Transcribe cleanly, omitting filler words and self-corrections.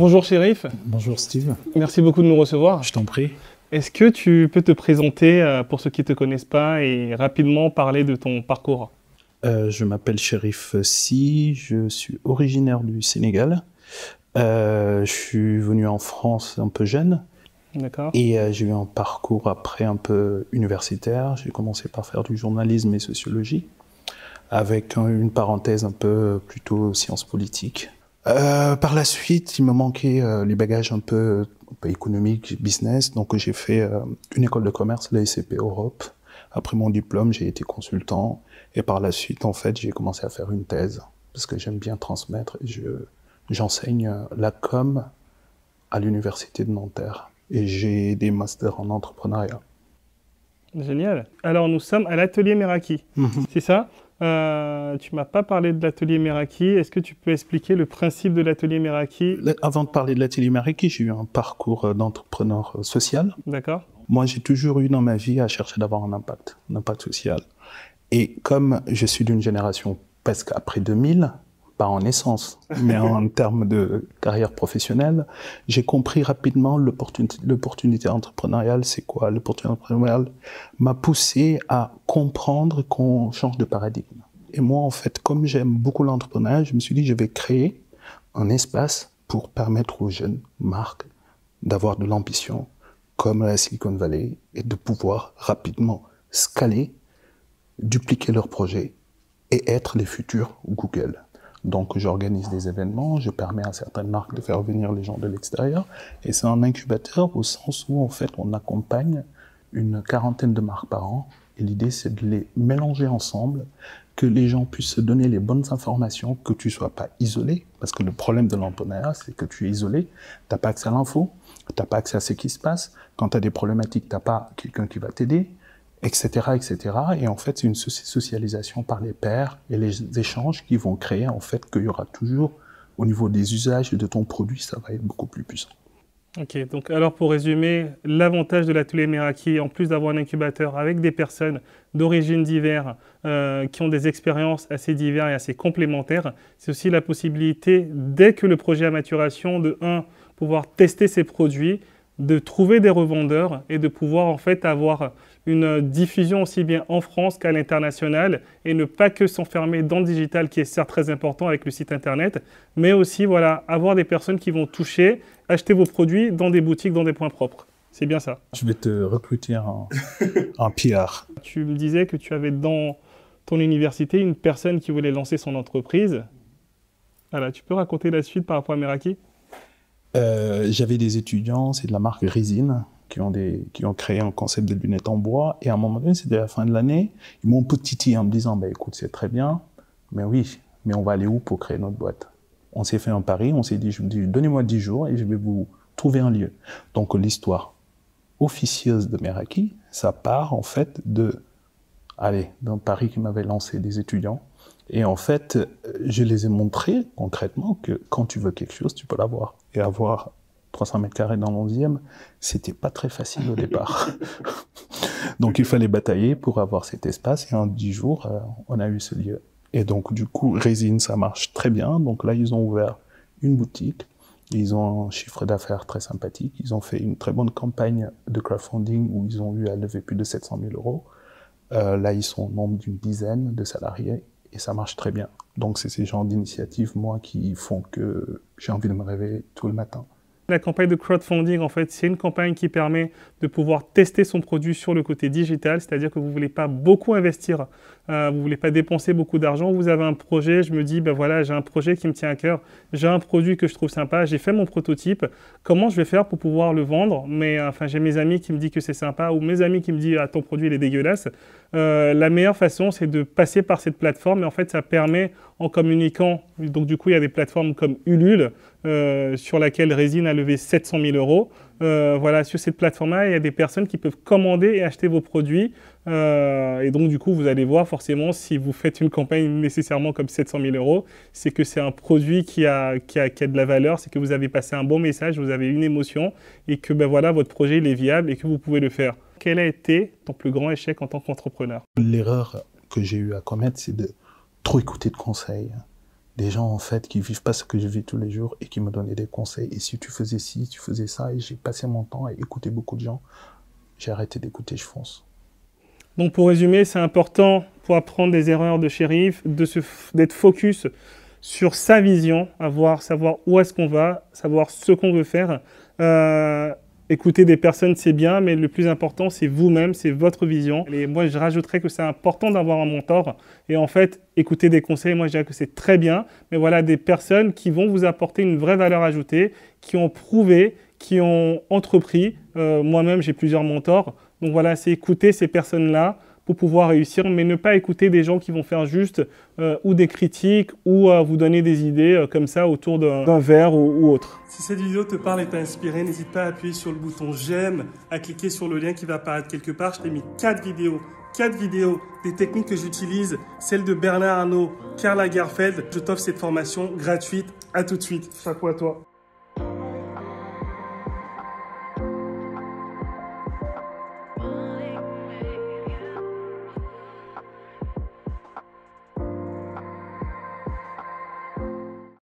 Bonjour Chérif, Bonjour Steve, merci beaucoup de nous recevoir. je t'en prie. Est-ce que tu peux te présenter pour ceux qui ne te connaissent pas et rapidement parler de ton parcours? Je m'appelle Chérif Si, je suis originaire du Sénégal. Je suis venu en France un peu jeune D'accord. et j'ai eu un parcours après un peu universitaire. J'ai commencé par faire du journalisme et sociologie avec une parenthèse un peu plutôt sciences politiques. Par la suite, il me manquait les bagages un peu économiques, business, donc j'ai fait une école de commerce, la SCP Europe. Après mon diplôme, j'ai été consultant et par la suite, en fait, j'ai commencé à faire une thèse parce que j'aime bien transmettre et j'enseigne la com à l'université de Nanterre et j'ai des masters en entrepreneuriat. Génial. Alors nous sommes à l'atelier Meraki, c'est ça? Tu m'as pas parlé de l'atelier Meraki. Est-ce que tu peux expliquer le principe de l'atelier Meraki? Avant de parler de l'atelier Meraki, j'ai eu un parcours d'entrepreneur social. D'accord. Moi, j'ai toujours eu dans ma vie à chercher d'avoir un impact social. Et comme je suis d'une génération presque après 2000, pas en naissance, mais en termes de carrière professionnelle, j'ai compris rapidement l'opportunité entrepreneuriale, c'est quoi? L'opportunité entrepreneuriale m'a poussé à comprendre qu'on change de paradigme. Et moi, en fait, comme j'aime beaucoup l'entrepreneuriat, je me suis dit, je vais créer un espace pour permettre aux jeunes marques d'avoir de l'ambition, comme la Silicon Valley, et de pouvoir rapidement scaler, dupliquer leurs projets et être les futurs Google. Donc j'organise des événements, je permets à certaines marques de faire venir les gens de l'extérieur, et c'est un incubateur au sens où en fait on accompagne une quarantaine de marques par an, et l'idée c'est de les mélanger ensemble, que les gens puissent se donner les bonnes informations, que tu sois pas isolé, parce que le problème de l'entrepreneuriat c'est que tu es isolé, t'as pas accès à l'info, t'as pas accès à ce qui se passe, quand tu as des problématiques t'as pas quelqu'un qui va t'aider, etc., etc. Et en fait, c'est une socialisation par les pairs et les échanges qui vont créer en fait qu'il y aura toujours, au niveau des usages de ton produit, ça va être beaucoup plus puissant. Ok, donc alors pour résumer, l'avantage de l'atelier Meraki, en plus d'avoir un incubateur avec des personnes d'origines diverses, qui ont des expériences assez diverses et assez complémentaires, c'est aussi la possibilité, dès que le projet a maturation, de pouvoir tester ses produits, de trouver des revendeurs et de pouvoir en fait avoir une diffusion aussi bien en France qu'à l'international et ne pas que s'enfermer dans le digital qui est certes très important avec le site internet, mais aussi voilà, avoir des personnes qui vont toucher, acheter vos produits dans des boutiques, dans des points propres. C'est bien ça. Je vais te recruter en PR. Tu me disais que tu avais dans ton université une personne qui voulait lancer son entreprise. Voilà, tu peux raconter la suite par rapport à Meraki? J'avais des étudiants, c'est de la marque Resin, qui ont créé un concept de lunettes en bois. Et à un moment donné, c'était la fin de l'année, ils m'ont titillé en me disant, bah, écoute, c'est très bien, mais oui, mais on va aller où pour créer notre boîte? On s'est fait un pari, on s'est dit, je me dis, donnez-moi 10 jours et je vais vous trouver un lieu. Donc l'histoire officieuse de Meraki, ça part en fait d'un pari qui m'avait lancé des étudiants. Et en fait, je les ai montrés concrètement que quand tu veux quelque chose, tu peux l'avoir. Et avoir 300 mètres carrés dans l'11e, c'était pas très facile au départ. Donc il fallait batailler pour avoir cet espace. Et en 10 jours, on a eu ce lieu. Et donc du coup, Resin, ça marche très bien. Donc là, ils ont ouvert une boutique. Ils ont un chiffre d'affaires très sympathique. Ils ont fait une très bonne campagne de crowdfunding où ils ont eu à lever plus de 700 000 euros. Là, ils sont au nombre d'une dizaine de salariés. Et ça marche très bien. Donc c'est ces genres d'initiatives, moi, qui font que j'ai envie de me réveiller tout le matin. La campagne de crowdfunding, en fait, c'est une campagne qui permet de pouvoir tester son produit sur le côté digital, c'est-à-dire que vous ne voulez pas beaucoup investir, vous ne voulez pas dépenser beaucoup d'argent, vous avez un projet, je me dis, ben voilà, j'ai un projet qui me tient à cœur, j'ai un produit que je trouve sympa, j'ai fait mon prototype, comment je vais faire pour pouvoir le vendre? Mais enfin, j'ai mes amis qui me disent que c'est sympa ou mes amis qui me disent, ah, ton produit, il est dégueulasse. La meilleure façon, c'est de passer par cette plateforme et en fait, ça permet, en communiquant, donc du coup, il y a des plateformes comme Ulule, sur laquelle Resin a levé 700 000 euros. Voilà, sur cette plateforme-là, il y a des personnes qui peuvent commander et acheter vos produits. Et donc, du coup, vous allez voir forcément, si vous faites une campagne nécessairement comme 700 000 euros, c'est que c'est un produit qui a de la valeur, c'est que vous avez passé un bon message, vous avez une émotion et que ben voilà, votre projet il est viable et que vous pouvez le faire. Quel a été ton plus grand échec en tant qu'entrepreneur? L'erreur que j'ai eu à commettre, c'est de trop écouter de conseils des gens en fait qui vivent pas ce que je vis tous les jours et qui me donnaient des conseils. Et si tu faisais ci, tu faisais ça, et j'ai passé mon temps à écouter beaucoup de gens. J'ai arrêté d'écouter, je fonce. Donc pour résumer, c'est important pour apprendre des erreurs de Chérif, d'être focus sur sa vision, savoir où est-ce qu'on va, savoir ce qu'on veut faire. Écouter des personnes, c'est bien, mais le plus important, c'est vous-même, c'est votre vision. Et moi, je rajouterais que c'est important d'avoir un mentor. Et en fait, écouter des conseils, moi, je dirais que c'est très bien. Mais voilà, des personnes qui vont vous apporter une vraie valeur ajoutée, qui ont prouvé, qui ont entrepris. Moi-même, j'ai plusieurs mentors. Donc voilà, c'est écouter ces personnes-là pour pouvoir réussir, mais ne pas écouter des gens qui vont faire juste ou des critiques ou vous donner des idées comme ça autour d'un verre ou autre. Si cette vidéo te parle et t'a inspiré, n'hésite pas à appuyer sur le bouton j'aime, à cliquer sur le lien qui va apparaître quelque part. Je t'ai mis 4 vidéos des techniques que j'utilise, celle de Bernard Arnault, Karl Lagerfeld. Je t'offre cette formation gratuite. À tout de suite. Chapeau à toi.